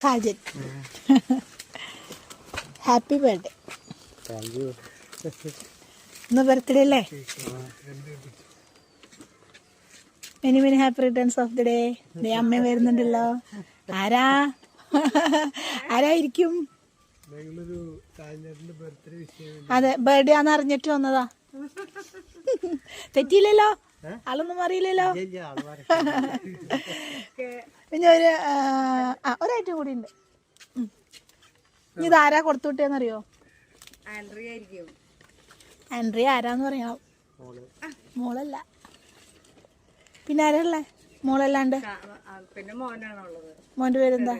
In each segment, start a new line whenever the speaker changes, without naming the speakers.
Sajan happy birthday. ഇന്ന് birthday അല്ലേ? Many many happy returns of the day. അമ്മ വരുന്നുണ്ടല്ലോ. ആരാ ആരായിരിക്കും? അതെ, ബർത്ത്ഡേ ആന്ന് അറിഞ്ഞിട്ട് വന്നതാ. തെറ്റിയില്ലല്ലോ, ആളൊന്നും അറിയില്ലല്ലോ. പിന്നെ ഒരൈറ്റം കൂടി ഉണ്ട്. ഇതാരാ കൊടുത്തു വിട്ടേന്നറിയോ? ആൻഡ്രിയ ആരാന്ന് പറയണം. മോളല്ല, പിന്നെ ആരല്ലേ? മോളല്ലാണ്ട് മോന്റെ പേരെന്താ?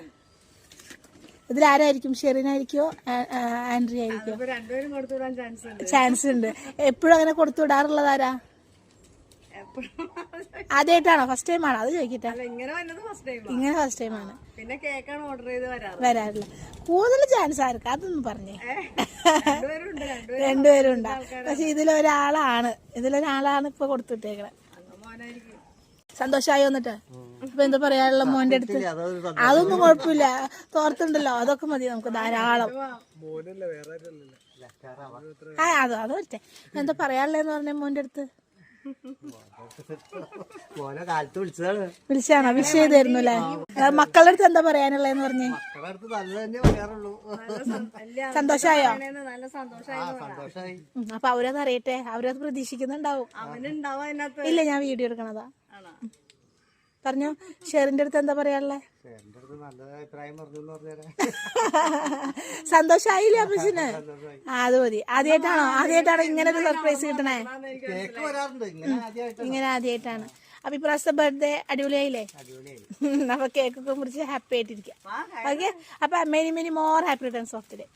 ഇതിലാരായിരിക്കും? ഷെറിനായിരിക്കോ ആൻഡ്രിയ ആയിരിക്കോ? ചാൻസ് ഉണ്ട്. എപ്പോഴും അങ്ങനെ കൊടുത്തു വിടാറുള്ളതാരാ? ആദ്യമായിട്ടാണോ? ഫസ്റ്റ് ടൈം ആണോ? അത് ചോദിക്കട്ടെ. ഇങ്ങനെ ഫസ്റ്റ് ടൈം ആണ്. വരാറില്ല. കൂടുതൽ ചാൻസ് ആർക്കാ? അതൊന്നും പറഞ്ഞേ. രണ്ടുപേരും ഉണ്ടാ. പക്ഷെ ഇതിലൊരാളാണ് ഇപ്പൊ കൊടുത്തിട്ടേക്കണേ. സന്തോഷമായി വന്നിട്ട് ഇപ്പൊ എന്താ പറയാനുള്ള മോന്റെ അടുത്ത്? അതൊന്നും കുഴപ്പമില്ല, തോർത്തുണ്ടല്ലോ, അതൊക്കെ മതി നമുക്ക് ധാരാളം. അത് പറ്റേ. എന്താ പറയാനുള്ളതെന്ന് പറഞ്ഞ മോന്റെ അടുത്ത്? വിളിച്ചാണോ? വിഷ് ചെയ്തായിരുന്നു അല്ലേ? മക്കളുടെ അടുത്ത് എന്താ പറയാനുള്ളതെന്ന് പറഞ്ഞേ? സന്തോഷായോ? അപ്പൊ അവരത് അറിയട്ടെ, അവരത് പ്രതീക്ഷിക്കുന്നുണ്ടാവും. ഇല്ല, ഞാൻ വീഡിയോ എടുക്കണതാ. പറഞ്ഞോ, ഷെറിന്റെ അടുത്ത് എന്താ പറയാനുള്ളേ? സന്തോഷായില്ലേ അപ്പച്ചന്? അത് മതി. ആദ്യമായിട്ടാണോ ഇങ്ങനെ ഒരു സർപ്രൈസ് കിട്ടണേ? ഇങ്ങനെ ആദ്യമായിട്ടാണ്. അപ്പൊ ഇപ്രാവശ്യത്തെ ബർത്ത്ഡേ അടിപൊളിയായില്ലേ? അപ്പൊ കേക്കൊക്കെ മുറിച്ച് ഹാപ്പി ആയിട്ടിരിക്കാം. ഓക്കെ, അപ്പൊ many many more happy returns of the day.